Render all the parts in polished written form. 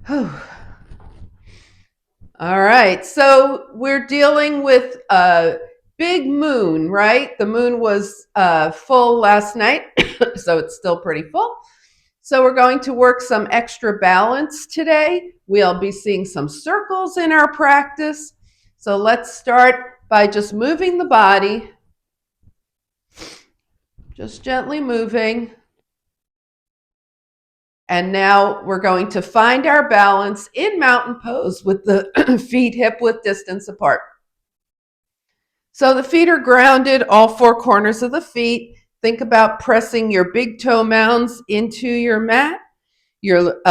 Whew. All right, so we're dealing with a big moon, right? The moon was full last night, so it's still pretty full. So we're going to work some extra balance today. We'll be seeing some circles in our practice. So let's start by just moving the body, just gently moving. And now we're going to find our balance in mountain pose with the feet hip width distance apart. So the feet are grounded, all four corners of the feet. Think about pressing your big toe mounds into your mat, your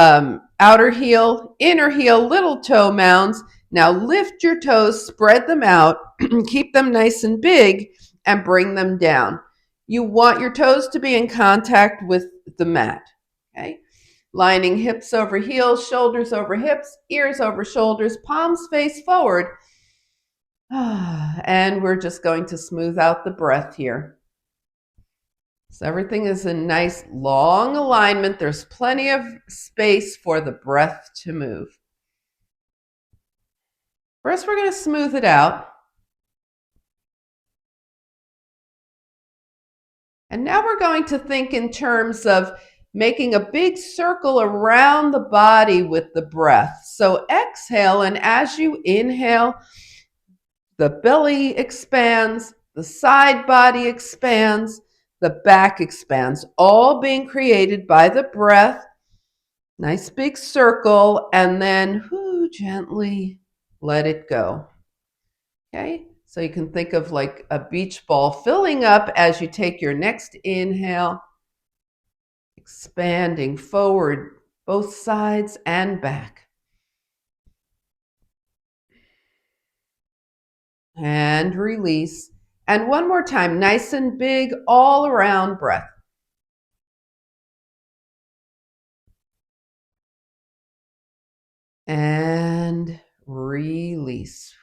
outer heel, inner heel, little toe mounds. Now lift your toes, spread them out, keep them nice and big, and bring them down. You want your toes to be in contact with the mat, okay? Lining hips over heels, shoulders over hips, ears over shoulders, palms face forward. And we're just going to smooth out the breath here. So everything is in nice long alignment. There's plenty of space for the breath to move. First, we're going to smooth it out. And now we're going to think in terms of making a big circle around the body with the breath. So exhale, and as you inhale, the belly expands, the side body expands, the back expands, all being created by the breath. Nice big circle, and then gently let it go. Okay, so you can think of like a beach ball filling up as you take your next inhale, expanding forward, both sides and back. And release. And one more time, nice and big, all around breath. And release.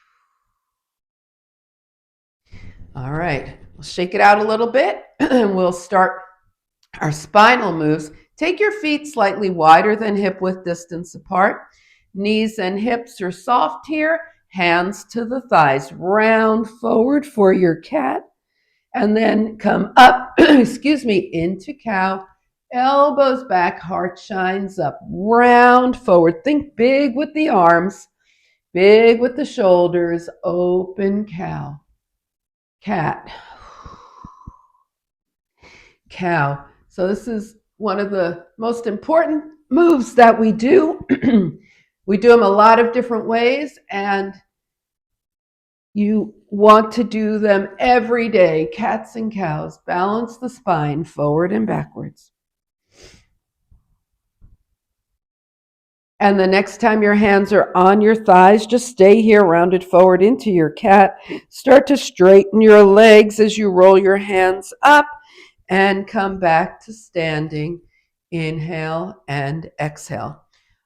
All right, we'll shake it out a little bit and we'll start our spinal moves. Take your feet slightly wider than hip width distance apart. Knees and hips are soft here. Hands to the thighs. Round forward for your cat. And then come up, into cow. Elbows back, heart shines up. Round forward. Think big with the arms, big with the shoulders. Open cow. Cat. Cow. So this is one of the most important moves that we do. We do them a lot of different ways, and you want to do them every day. Cats and cows. Balance the spine forward and backwards. And the next time your hands are on your thighs, just stay here, rounded forward into your cat. Start to straighten your legs as you roll your hands up and come back to standing. Inhale and exhale.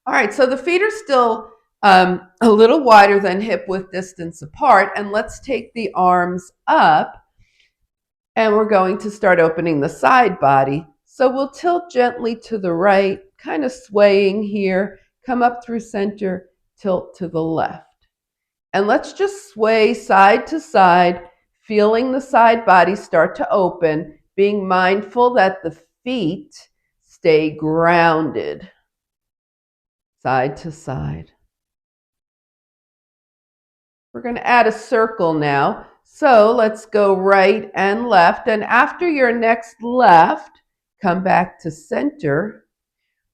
All right, so the feet are still a little wider than hip width distance apart, and let's take the arms up, and we're going to start opening the side body. So we'll tilt gently to the right, kind of swaying here, come up through center, tilt to the left. And let's just sway side to side, feeling the side body start to open, being mindful that the feet stay grounded, side to side. We're going to add a circle now. So let's go right and left. And after your next left, come back to center,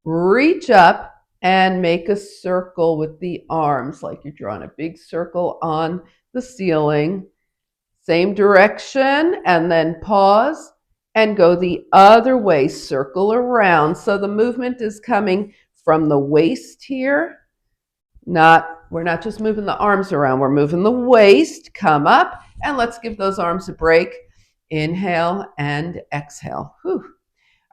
reach up and make a circle with the arms, like you're drawing a big circle on the ceiling. Same direction, and then pause and go the other way, circle around. So the movement is coming from the waist here. We're not just moving the arms around, we're moving the waist. Come up, and let's give those arms a break. Inhale and exhale. Whew.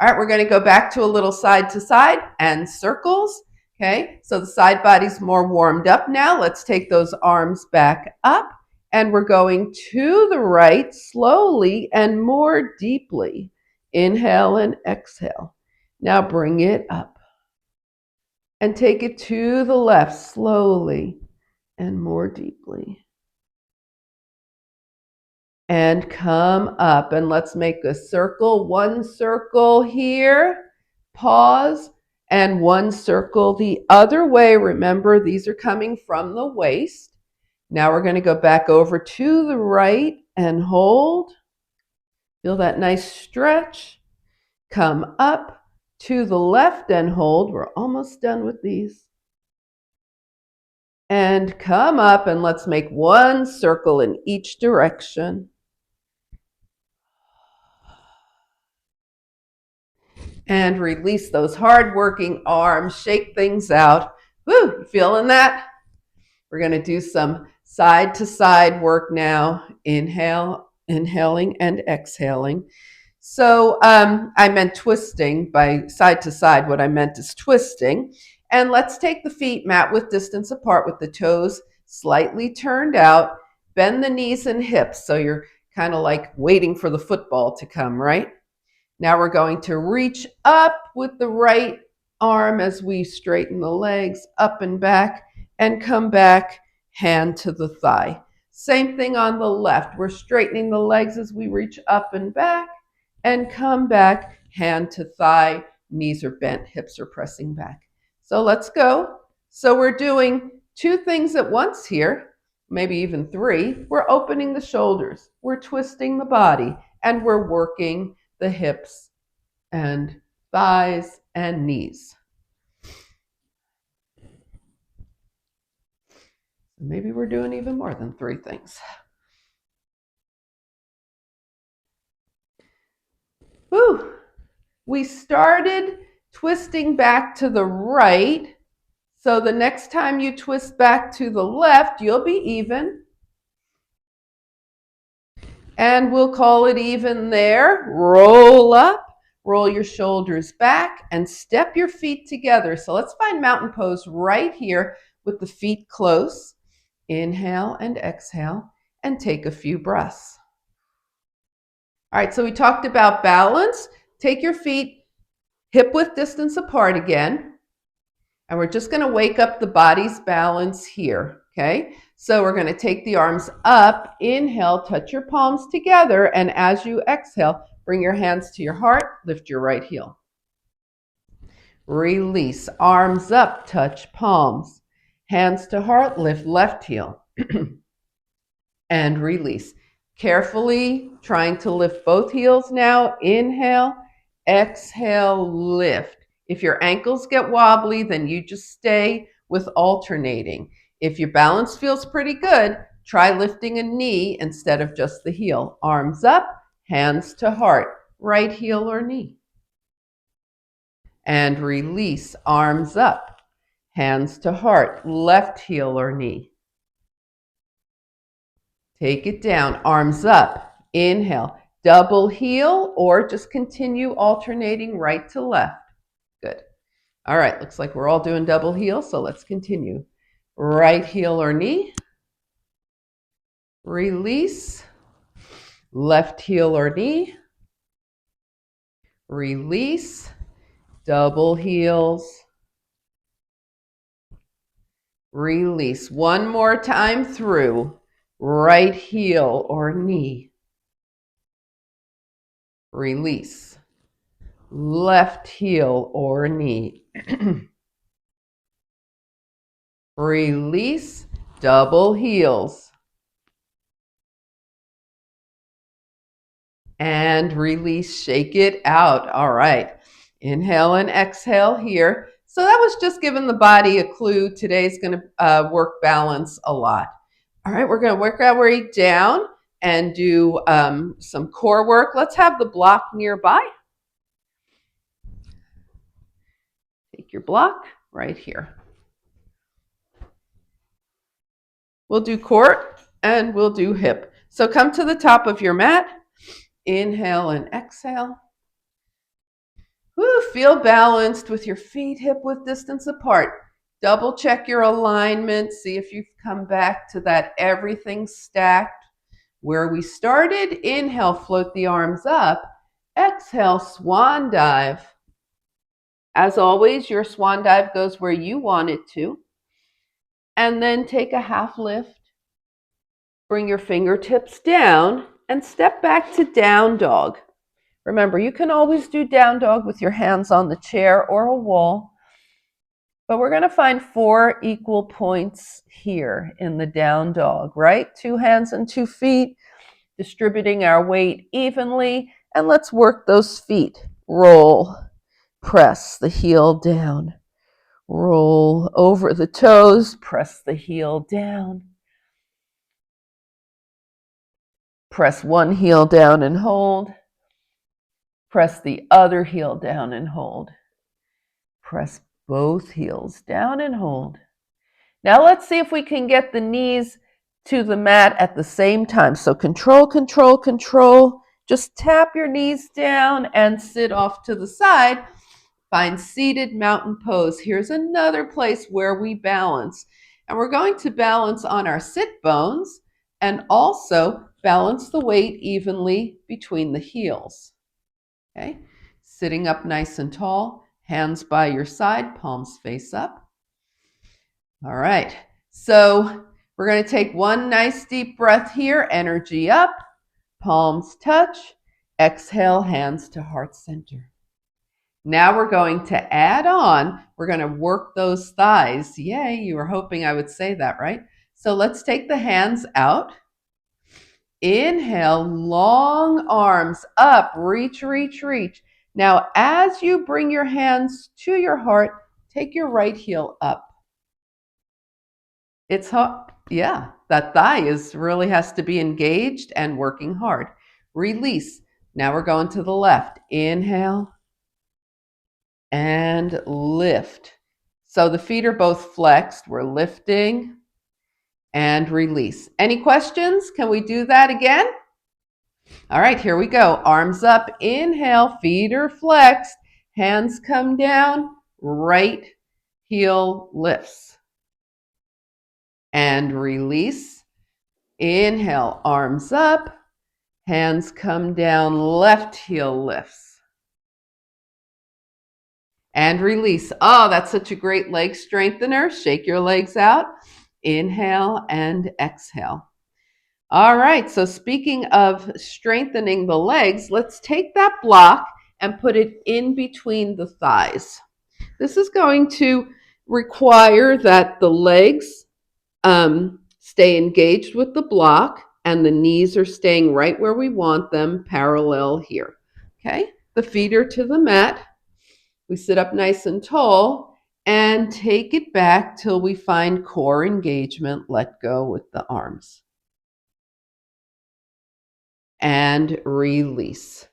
All right, we're going to go back to a little side to side and circles. Okay, so the side body's more warmed up now. Let's take those arms back up, and we're going to the right slowly and more deeply. Inhale and exhale. Now bring it up. and take it to the left slowly and more deeply. And come up, and let's make a circle. One circle here, pause, and one circle the other way. Remember, these are coming from the waist. Now we're going to go back over to the right and hold. Feel that nice stretch. Come up to the left and hold. We're almost done with these. And come up, and let's make one circle in each direction. And release those hard-working arms. Shake things out. Woo, you feeling that? We're going to do some side-to-side work now. Inhaling and exhaling. So I meant twisting by side to side. What I meant is twisting. And let's take the feet mat width distance apart with the toes slightly turned out. Bend the knees and hips so you're kind of like waiting for the football to come, right? Now we're going to reach up with the right arm as we straighten the legs up and back, and come back, hand to the thigh. Same thing on the left. We're straightening the legs as we reach up and back, and come back, hand to thigh, knees are bent, hips are pressing back. So let's go. So we're doing two things at once here, maybe even three. We're opening the shoulders, we're twisting the body, and we're working the hips and thighs and knees. Maybe we're doing even more than three things. Whew. We started twisting back to the right. So the next time you twist back to the left, you'll be even. And we'll call it even there. Roll up, roll your shoulders back, and step your feet together. So let's find mountain pose right here with the feet close. Inhale and exhale, and take a few breaths. All right, so we talked about balance. Take your feet hip width distance apart again. And we're just going to wake up the body's balance here, okay? So we're going to take the arms up, inhale, touch your palms together, and as you exhale, bring your hands to your heart, lift your right heel. Release, arms up, touch palms, hands to heart, lift left heel, and release. Carefully trying to lift both heels now, inhale, exhale, lift. If your ankles get wobbly, then you just stay with alternating. If your balance feels pretty good, try lifting a knee instead of just the heel. Arms up, hands to heart, right heel or knee. And release, arms up, hands to heart, left heel or knee. Take it down, arms up, inhale, double heel, or just continue alternating right to left. Good. All right, looks like we're all doing double heel, so let's continue. Right heel or knee. Release. Left heel or knee. Release. Double heels. Release. One more time through. Right heel or knee. Release. Left heel or knee. Release, double heels. And release, shake it out. All right. Inhale and exhale here. So that was just giving the body a clue. Today's going to work balance a lot. All right, we're going to work our way down and do some core work. Let's have the block nearby. Take your block right here. We'll do core and we'll do hip. So come to the top of your mat. Inhale and exhale. Woo, feel balanced with your feet hip width distance apart. Double check your alignment. See if you've come back to that everything stacked. Where we started, inhale, float the arms up. Exhale, swan dive. As always, your swan dive goes where you want it to. And then take a half lift. Bring your fingertips down and step back to down dog. Remember, you can always do down dog with your hands on the chair or a wall. But we're going to find 4 equal points here in the down dog, right? 2 hands and 2 feet, distributing our weight evenly. And let's work those feet. Roll, press the heel down. Roll over the toes, press the heel down. Press one heel down and hold. Press the other heel down and hold. Press both heels down and hold. Now let's see if we can get the knees to the mat at the same time. So control, control, control. Just tap your knees down and sit off to the side. Find seated mountain pose. Here's another place where we balance. And we're going to balance on our sit bones and also balance the weight evenly between the heels. Okay, sitting up nice and tall, hands by your side, palms face up. All right, so we're going to take one nice deep breath here, energy up, palms touch, exhale, hands to heart center. Now we're going to add on, we're going to work those thighs. Yay, you were hoping I would say that, right? So let's take the hands out. Inhale, long arms up, reach, reach, reach. Now, as you bring your hands to your heart, take your right heel up. It's hot. Yeah, that thigh really has to be engaged and working hard. Release. Now we're going to the left. Inhale and lift. So the feet are both flexed. We're lifting and release. Any questions? Can we do that again? All right, here we go. Arms up, inhale, feet are flexed, hands come down, right heel lifts. And release. Inhale, arms up, hands come down, left heel lifts. And release. Oh, that's such a great leg strengthener. Shake your legs out. Inhale and exhale. All right, so speaking of strengthening the legs, let's take that block and put it in between the thighs. This is going to require that the legs stay engaged with the block and the knees are staying right where we want them, parallel here. Okay, the feet are to the mat. We sit up nice and tall and take it back till we find core engagement. Let go with the arms. And release.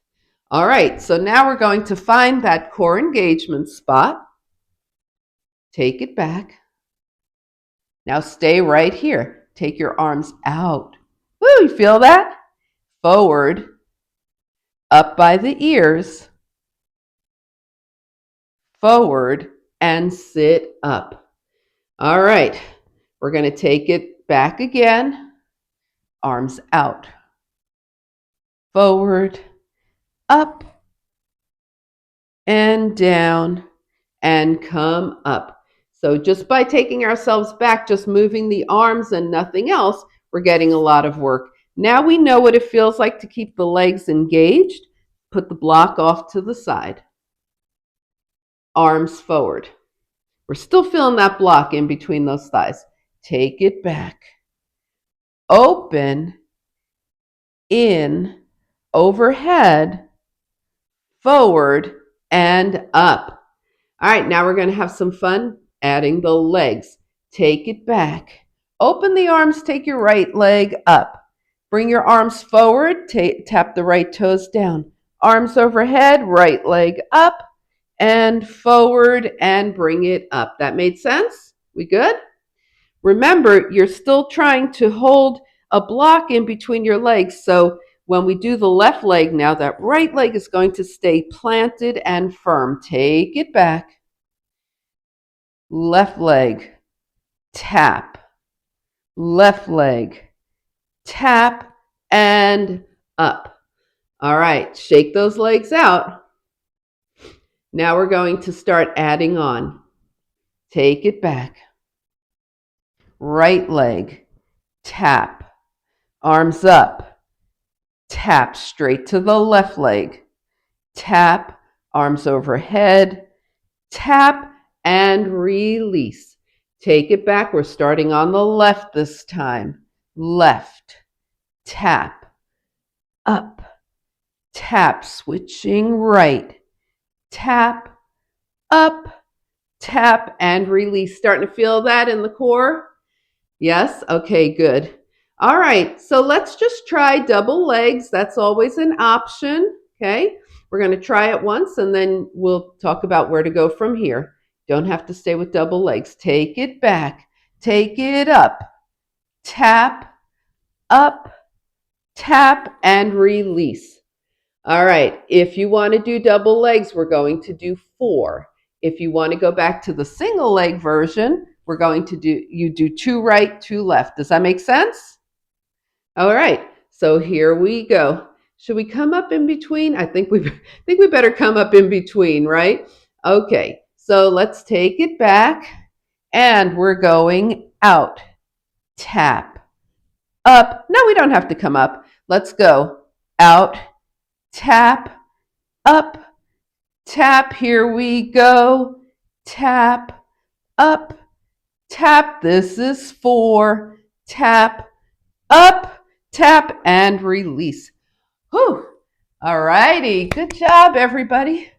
All right, so now we're going to find that core engagement spot. Take it back. Now stay right here. Take your arms out. Woo, you feel that? Forward, up by the ears, forward, and sit up. All right, we're going to take it back again. Arms out. Forward, up, and down, and come up. So just by taking ourselves back, just moving the arms and nothing else, we're getting a lot of work. Now we know what it feels like to keep the legs engaged. Put the block off to the side. Arms forward. We're still feeling that block in between those thighs. Take it back. Open, in, overhead, forward, and up. All right, now we're going to have some fun adding the legs. Take it back. Open the arms, take your right leg up. Bring your arms forward, tap the right toes down. Arms overhead, right leg up and forward and bring it up. That made sense? We good? Remember, you're still trying to hold a block in between your legs. So when we do the left leg now, that right leg is going to stay planted and firm. Take it back. Left leg, tap. Left leg, tap, and up. All right, shake those legs out. Now we're going to start adding on. Take it back. Right leg, tap, arms up, tap straight to the left leg, tap, arms overhead, tap, and release. Take it back. We're starting on the left this time. Left, tap, up, tap, switching right, tap, up, tap, and release. Starting to feel that in the core? Yes? Okay, good. All right, so let's just try double legs. That's always an option, okay? We're going to try it once and then we'll talk about where to go from here. Don't have to stay with double legs. Take it back. Take it up. Tap, up, tap, and release. All right, if you want to do double legs, we're going to do 4. If you want to go back to the single leg version, we're going to do 2 right, 2 left. Does that make sense? All right, so here we go. Should we come up in between? I think we better come up in between, right? Okay, so let's take it back and we're going out. Tap. Up. No, we don't have to come up. Let's go. Out. Tap. Up. Tap. Here we go. Tap. Up. Tap. This is 4. Tap. Up. Tap. And release. Whew. All righty. Good job, everybody.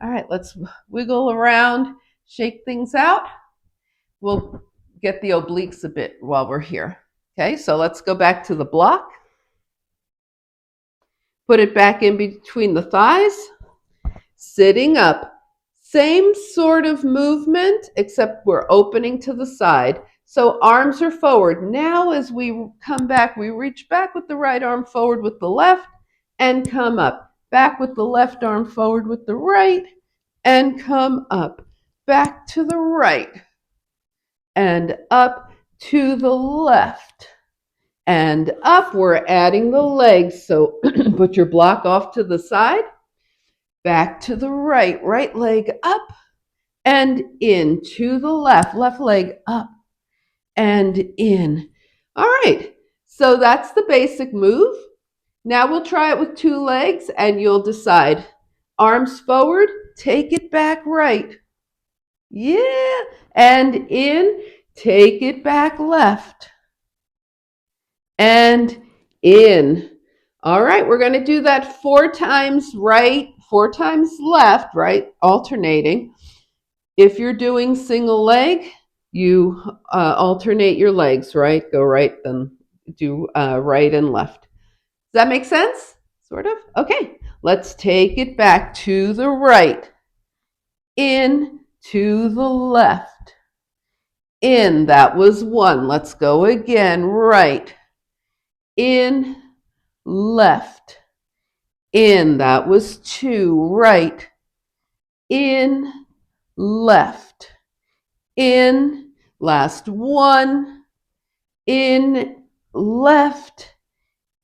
All right, let's wiggle around, shake things out. We'll get the obliques a bit while we're here. Okay, so let's go back to the block. Put it back in between the thighs. Sitting up. Same sort of movement, except we're opening to the side. So arms are forward. Now as we come back, we reach back with the right arm forward with the left and come up. Back with the left arm forward with the right and come up. Back to the right and up to the left. And up, we're adding the legs. So put your block off to the side. Back to the right, right leg up and in to the left, left leg up and in. All right, so that's the basic move. Now we'll try it with 2 legs and you'll decide. Arms forward, take it back right. Yeah, and in, take it back left. And in. All right, we're going to do that 4 times right, 4 times left, right? Alternating. If you're doing single leg, you alternate your legs, right? Go right, then do right and left. Does that make sense? Sort of? Okay, let's take it back to the right. In to the left. In, that was 1. Let's go again. Right. In, left. In, that was 2. Right. In, left. In, last 1. In, left.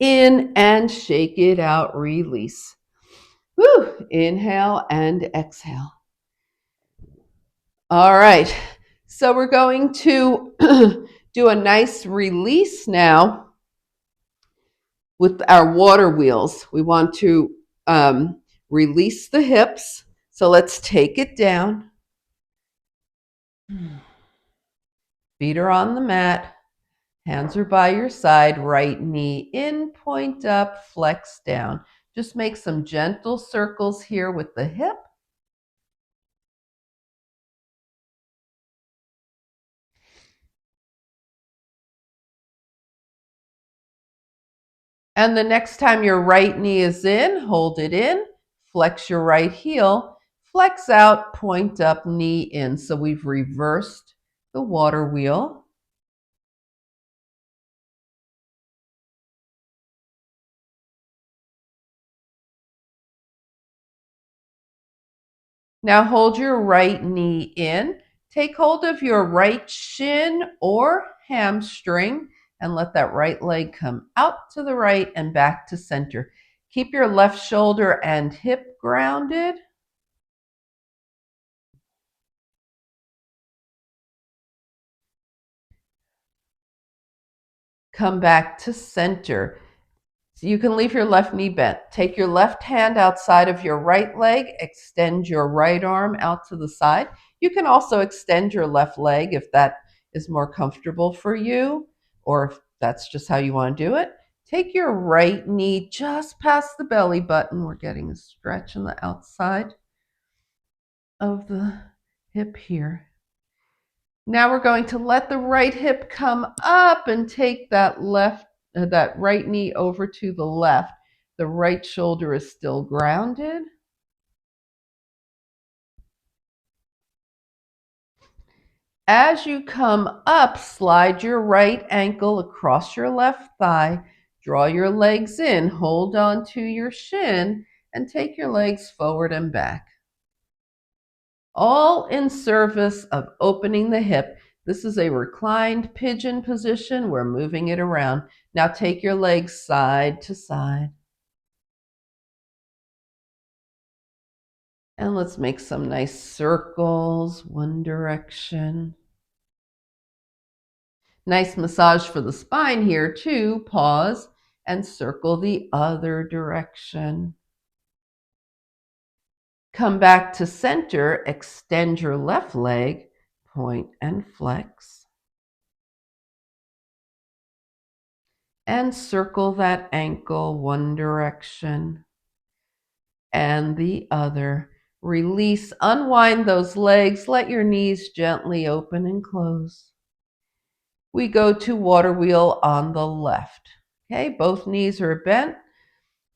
In, and shake it out. Release. Whew. Inhale and exhale. All right. So we're going to do a nice release now with our water wheels. We want to release the hips. So let's take it down. Feet are on the mat. Hands are by your side. Right knee in, point up, flex down. Just make some gentle circles here with the hip. And the next time your right knee is in, hold it in, flex your right heel, flex out, point up, knee in. So we've reversed the water wheel. Now hold your right knee in. Take hold of your right shin or hamstring and let that right leg come out to the right and back to center. Keep your left shoulder and hip grounded. Come back to center. So you can leave your left knee bent. Take your left hand outside of your right leg, extend your right arm out to the side. You can also extend your left leg if that is more comfortable for you, or if that's just how you want to do it. Take your right knee just past the belly button. We're getting a stretch on the outside of the hip here. Now we're going to let the right hip come up and take that right knee over to the left. The right shoulder is still grounded. As you come up, slide your right ankle across your left thigh. Draw your legs in, hold on to your shin, and take your legs forward and back. All in service of opening the hip. This is a reclined pigeon position. We're moving it around. Now take your legs side to side. And let's make some nice circles, one direction. Nice massage for the spine here too. Pause and circle the other direction. Come back to center, extend your left leg, point and flex. And circle that ankle one direction and the other. Release, unwind those legs, let your knees gently open and close. We go to water wheel on the left. Okay, both knees are bent.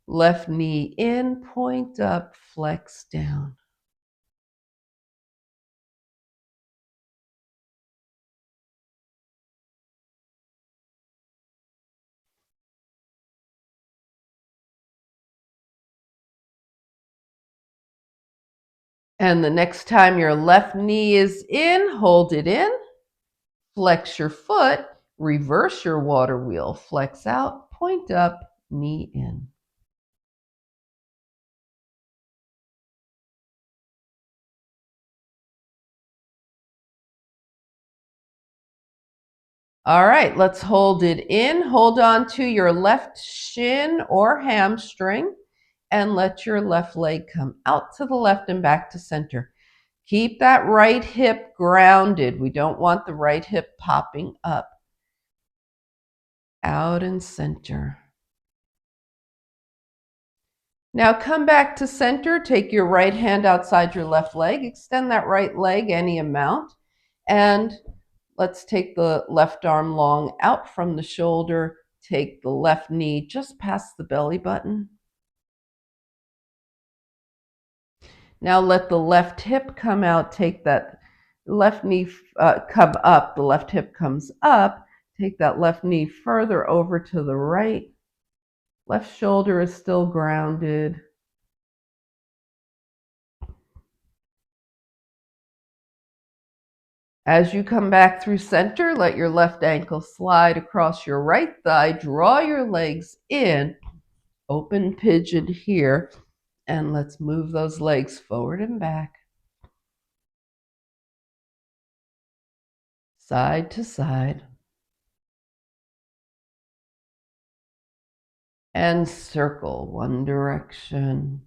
Left knee in, point up, flex down. And the next time your left knee is in, hold it in. Flex your foot, reverse your water wheel, flex out, point up, knee in. All right, let's hold it in. Hold on to your left shin or hamstring and let your left leg come out to the left and back to center. Keep that right hip grounded. We don't want the right hip popping up. Out and center. Now come back to center. Take your right hand outside your left leg. Extend that right leg any amount. And let's take the left arm long out from the shoulder. Take the left knee just past the belly button. Now let the left hip come out. Take that left knee come up. The left hip comes up. Take that left knee further over to the right. Left shoulder is still grounded. As you come back through center, let your left ankle slide across your right thigh. Draw your legs in. Open pigeon here. And let's move those legs forward and back. Side to side. And circle one direction.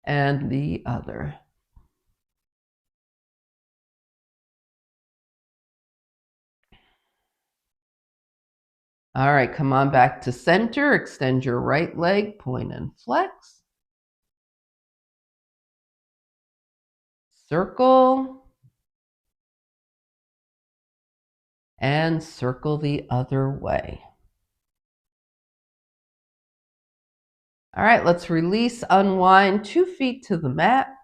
And the other. All right, come on back to center. Extend your right leg, point and flex. Circle. And circle the other way. All right, let's release, unwind 2 feet to the mat.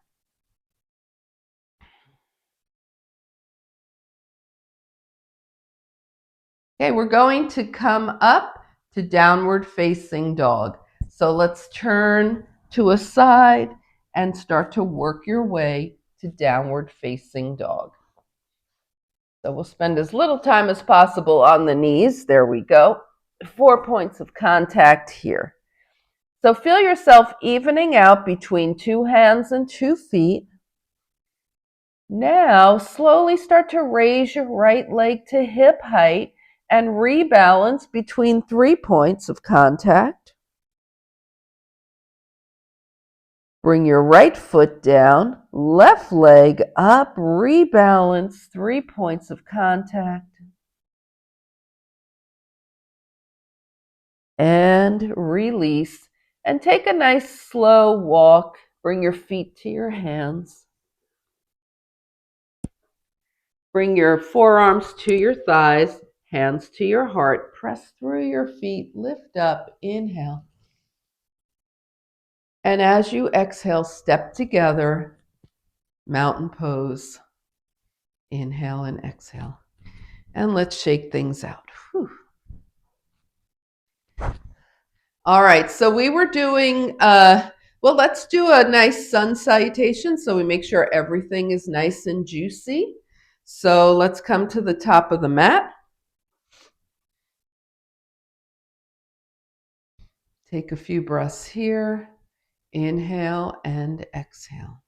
Okay, we're going to come up to downward facing dog. So let's turn to a side and start to work your way to downward facing dog. So we'll spend as little time as possible on the knees. There we go. 4 points of contact here. So feel yourself evening out between 2 hands and 2 feet. Now, slowly start to raise your right leg to hip height and rebalance between 3 points of contact. Bring your right foot down, left leg up, rebalance, 3 points of contact. And release. And take a nice slow walk. Bring your feet to your hands. Bring your forearms to your thighs, hands to your heart. Press through your feet, lift up, inhale. And as you exhale, step together, mountain pose. Inhale and exhale. And let's shake things out. Whew. All right, so we were doing, let's do a nice sun salutation so we make sure everything is nice and juicy. So let's come to the top of the mat. Take a few breaths here. Inhale and exhale.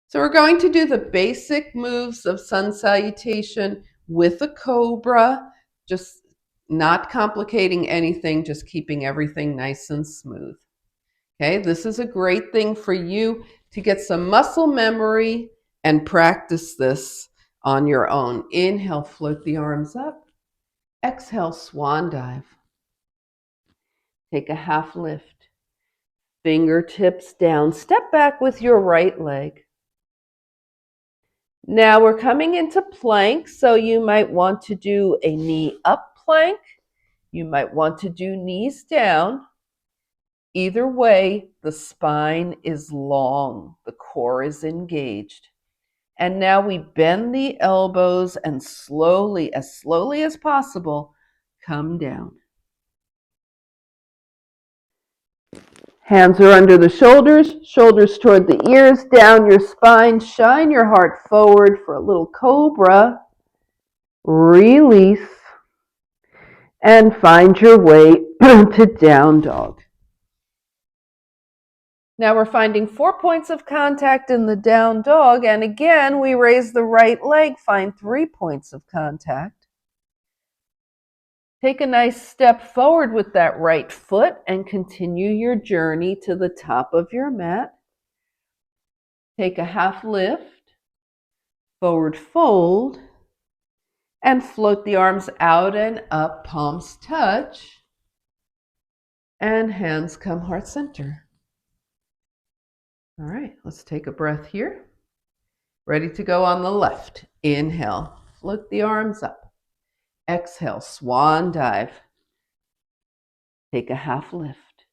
So we're going to do the basic moves of sun salutation with a cobra, just not complicating anything, just keeping everything nice and smooth. Okay, this is a great thing for you to get some muscle memory and practice this on your own. Inhale, float the arms up. Exhale, swan dive. Take a half lift. Fingertips down. Step back with your right leg. Now we're coming into plank, so you might want to do a knee up plank. You might want to do knees down. Either way, the spine is long, the core is engaged. And now we bend the elbows and slowly as possible, come down. Hands are under the shoulders, shoulders toward the ears, down your spine, shine your heart forward for a little cobra. Release. And find your way to down dog. Now we're finding 4 points of contact in the down dog, and again we raise the right leg, find 3 points of contact. Take a nice step forward with that right foot and continue your journey to the top of your mat. Take a half lift, forward fold, and float the arms out and up, palms touch, and hands come heart center. All right, let's take a breath here. Ready to go on the left. Inhale, float the arms up. Exhale, swan dive. Take a half lift.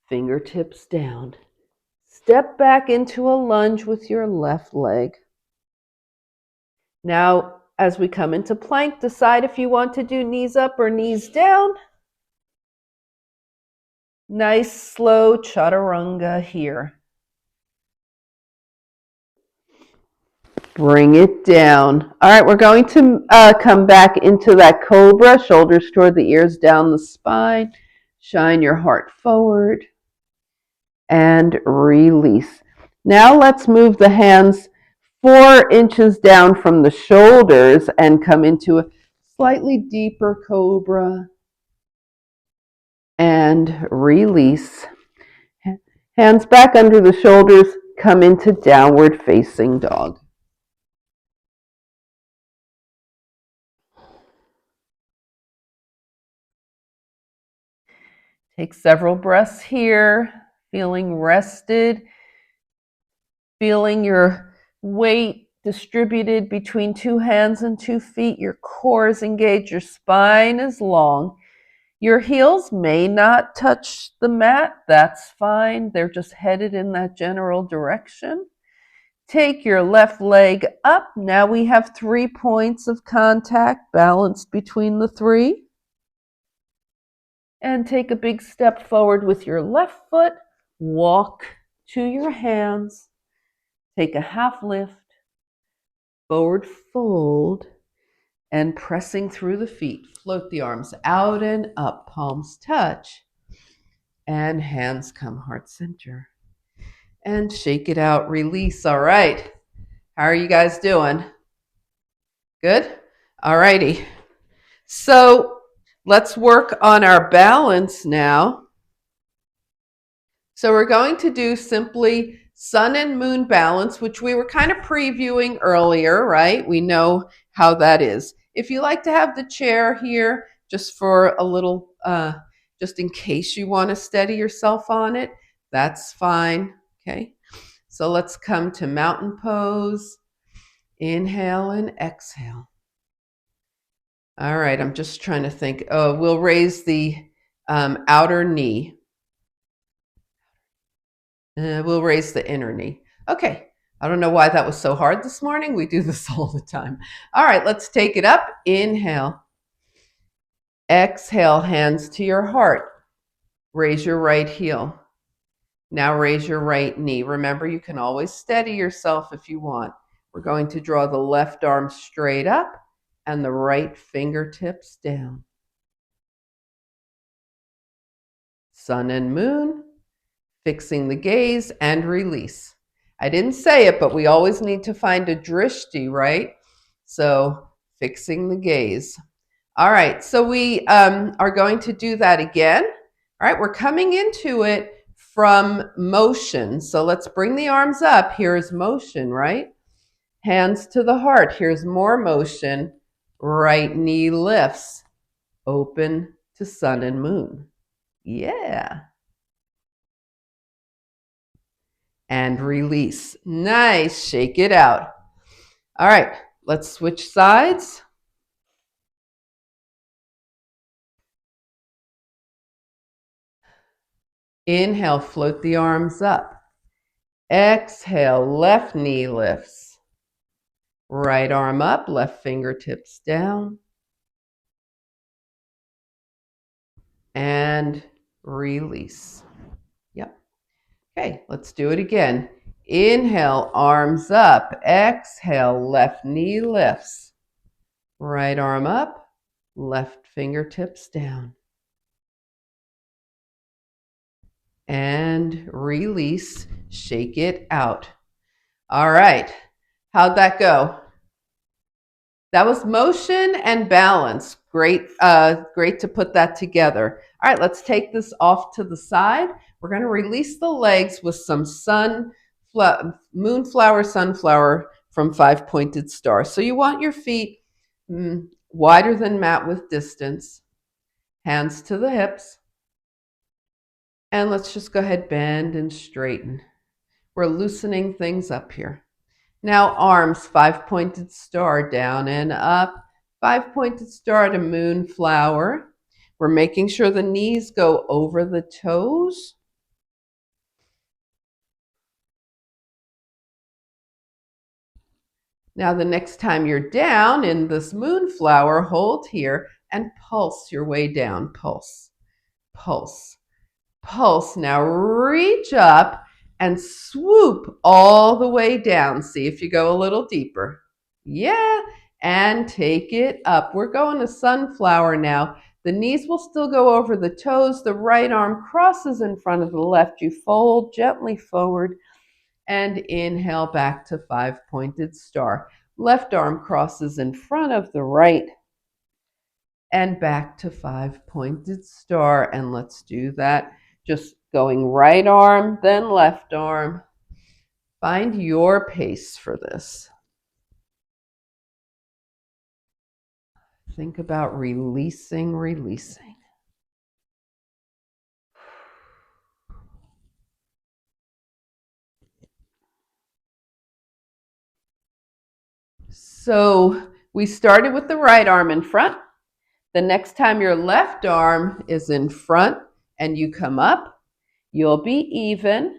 Fingertips down. Step back into a lunge with your left leg. Now, as we come into plank, decide if you want to do knees up or knees down. Nice, slow chaturanga here. Bring it down. All right, we're going to come back into that cobra, shoulders toward the ears, down the spine. Shine your heart forward and release. Now let's move the hands 4 inches down from the shoulders and come into a slightly deeper cobra and release. Hands back under the shoulders, come into downward facing dog. Take several breaths here, feeling rested, feeling your weight distributed between 2 hands and 2 feet. Your core is engaged, your spine is long. Your heels may not touch the mat, that's fine. They're just headed in that general direction. Take your left leg up. Now we have 3 points of contact balanced between the 3. And take a big step forward with your left foot. Walk to your hands. Take a half lift. Forward fold. And pressing through the feet. Float the arms out and up. Palms touch. And hands come heart center. And shake it out. Release. All right. How are you guys doing? Good? All righty. So let's work on our balance now. So we're going to do simply sun and moon balance, which we were kind of previewing earlier, right? We know how that is. If you like to have the chair here just for a little, just in case you want to steady yourself on it, that's fine. Okay. So let's come to mountain pose. Inhale and exhale. All right, I'm just trying to think. Oh, we'll raise the outer knee. We'll raise the inner knee. Okay. I don't know why that was so hard this morning. We do this all the time. All right, let's take it up. Inhale. Exhale, hands to your heart. Raise your right heel. Now raise your right knee. Remember, you can always steady yourself if you want. We're going to draw the left arm straight up and the right fingertips down. Sun and moon, fixing the gaze and release. I didn't say it, but we always need to find a drishti, right? So fixing the gaze. All right, so we are going to do that again. All right, we're coming into it from motion. So let's bring the arms up. Here's motion, right? Hands to the heart. Here's more motion. Right knee lifts. Open to sun and moon. Yeah. And release. Nice. Shake it out. All right, let's switch sides. Inhale, float the arms up. Exhale, left knee lifts. Right arm up, left fingertips down. And release. Yep. Okay, let's do it again. Inhale, arms up. Exhale, left knee lifts. Right arm up, left fingertips down. And release. Shake it out. All right. How'd that go? That was motion and balance. Great, great to put that together. All right, let's take this off to the side. We're going to release the legs with some moonflower, sunflower from Five Pointed Star. So you want your feet wider than mat with distance. Hands to the hips. And let's just go ahead, bend and straighten. We're loosening things up here. Now arms, five-pointed star, down and up. Five-pointed star to moonflower. We're making sure the knees go over the toes. Now the next time you're down in this moonflower, hold here and pulse your way down. Pulse, pulse, pulse. Now reach up and swoop all the way down. See if you go a little deeper. Yeah, and take it up. We're going to sunflower now. The knees will still go over the toes. The right arm crosses in front of the left. You fold gently forward and inhale back to five-pointed star. Left arm crosses in front of the right and back to five-pointed star. And let's do that. Just going right arm, then left arm. Find your pace for this. Think about releasing, releasing. So we started with the right arm in front. The next time your left arm is in front and you come up, you'll be even.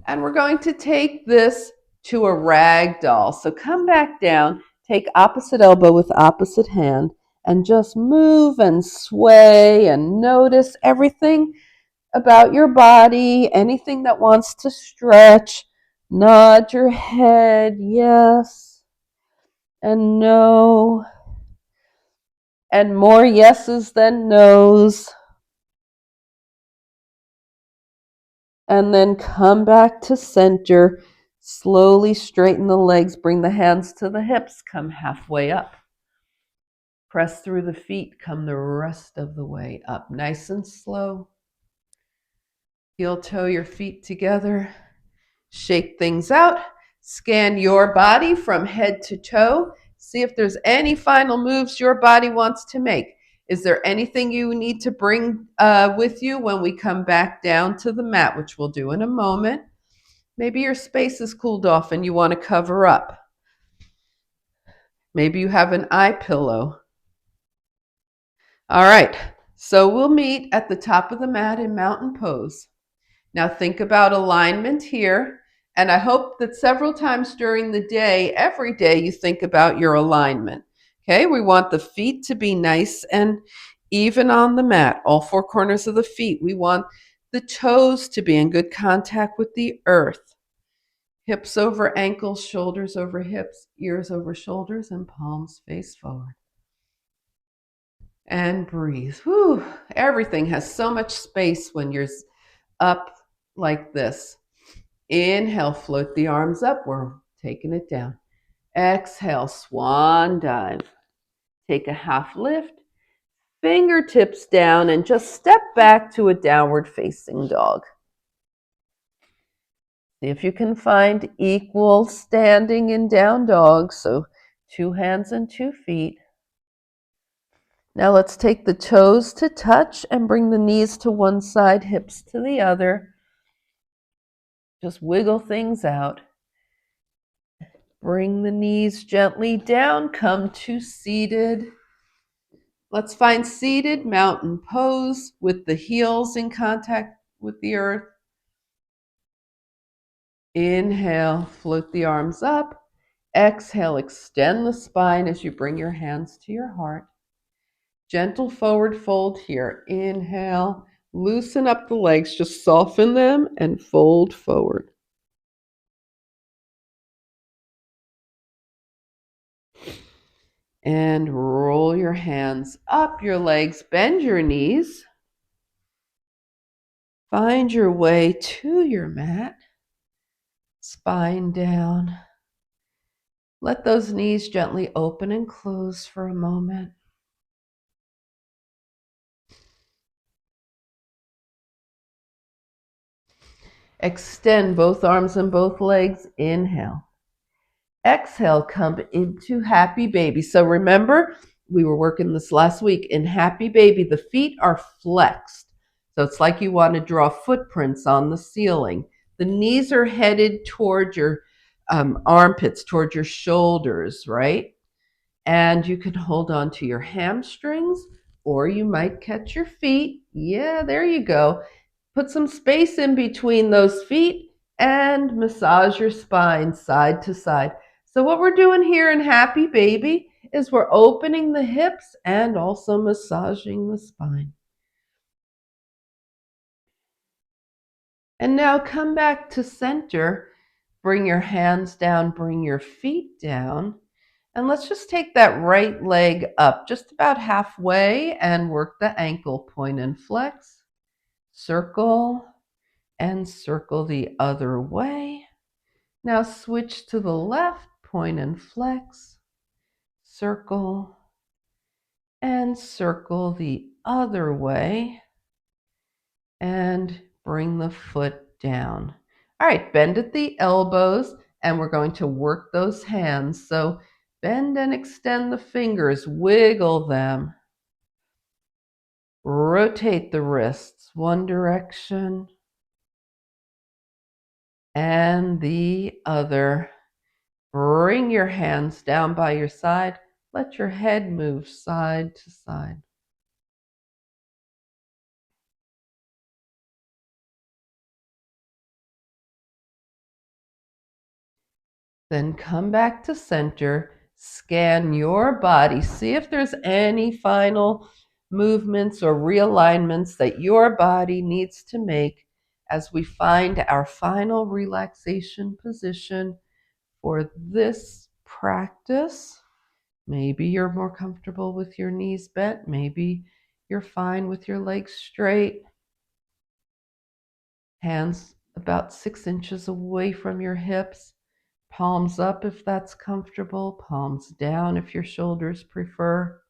And we're going to take this to a rag doll. So come back down, take opposite elbow with opposite hand, and just move and sway and notice everything about your body, anything that wants to stretch. Nod your head, yes, and no, and more yeses than nos. And then come back to center. Slowly straighten the legs, bring the hands to the hips, come halfway up. Press through the feet, come the rest of the way up. Nice and slow. Heel toe your feet together. Shake things out. Scan your body from head to toe. See if there's any final moves your body wants to make. Is there anything you need to bring with you when we come back down to the mat, which we'll do in a moment? Maybe your space is cooled off and you want to cover up. Maybe you have an eye pillow. All right, so we'll meet at the top of the mat in mountain pose. Now think about alignment here, and I hope that several times during the day, every day, you think about your alignment. Okay, we want the feet to be nice and even on the mat, all four corners of the feet. We want the toes to be in good contact with the earth. Hips over ankles, shoulders over hips, ears over shoulders, and palms face forward. And breathe. Whew. Everything has so much space when you're up like this. Inhale, float the arms up. We're taking it down. Exhale, swan dive. Take a half lift, fingertips down, and just step back to a downward facing dog. See if you can find equal standing in down dog. So 2 hands and 2 feet. Now let's take the toes to touch and bring the knees to one side, hips to the other. Just wiggle things out. Bring the knees gently down, come to seated. Let's find seated mountain pose with the heels in contact with the earth. Inhale, float the arms up. Exhale, extend the spine as you bring your hands to your heart. Gentle forward fold here. Inhale, loosen up the legs, just soften them and fold forward. And roll your hands up your legs, bend your knees. Find your way to your mat, spine down. Let those knees gently open and close for a moment. Extend both arms and both legs. Inhale. Exhale, come into happy baby. So remember, we were working this last week. In happy baby, the feet are flexed. So it's like you want to draw footprints on the ceiling. The knees are headed toward your armpits, toward your shoulders, right? And you can hold on to your hamstrings, or you might catch your feet. Yeah, there you go. Put some space in between those feet and massage your spine side to side. So what we're doing here in Happy Baby is we're opening the hips and also massaging the spine. And now come back to center. Bring your hands down, bring your feet down. And let's just take that right leg up just about halfway and work the ankle, point and flex. Circle and circle the other way. Now switch to the left, point and flex. Circle and circle the other way. And bring the foot down. All right, bend at the elbows and we're going to work those hands. So bend and extend the fingers, wiggle them. Rotate the wrists one direction and the other. Bring your hands down by your side. Let your head move side to side. Then come back to center. Scan your body. See if there's any final movements or realignments that your body needs to make as we find our final relaxation position for this practice. Maybe you're more comfortable with your knees bent. Maybe you're fine with your legs straight. Hands about 6 inches away from your hips. Palms up if that's comfortable, palms down if your shoulders prefer.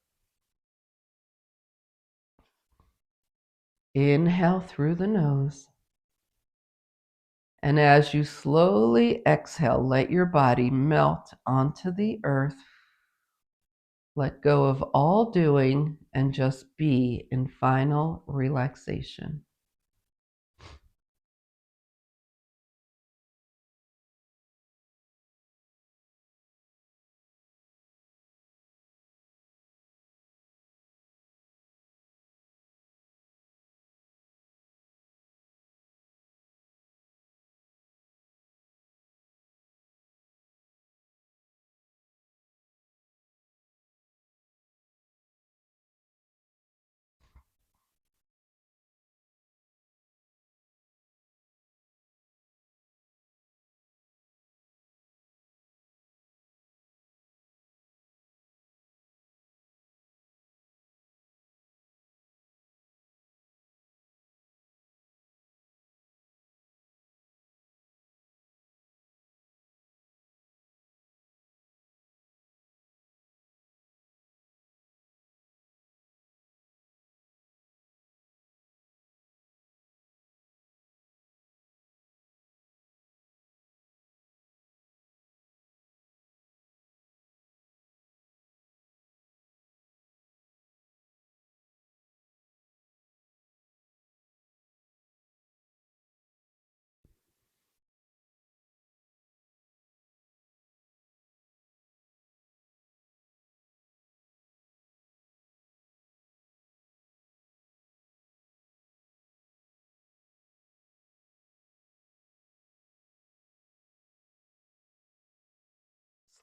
Inhale through the nose. And as you slowly exhale, let your body melt onto the earth. Let go of all doing and just be in final relaxation.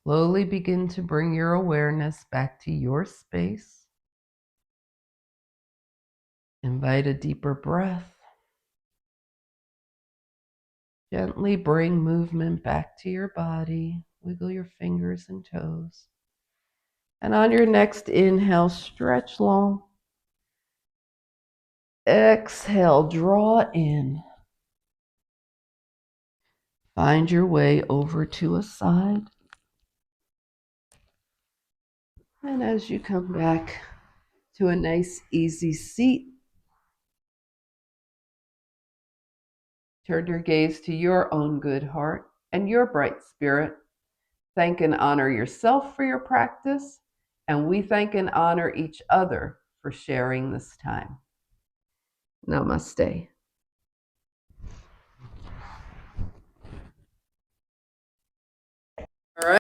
Slowly begin to bring your awareness back to your space. Invite a deeper breath. Gently bring movement back to your body. Wiggle your fingers and toes. And on your next inhale, stretch long. Exhale, draw in. Find your way over to a side. And as you come back to a nice, easy seat, turn your gaze to your own good heart and your bright spirit. Thank and honor yourself for your practice, and we thank and honor each other for sharing this time. Namaste.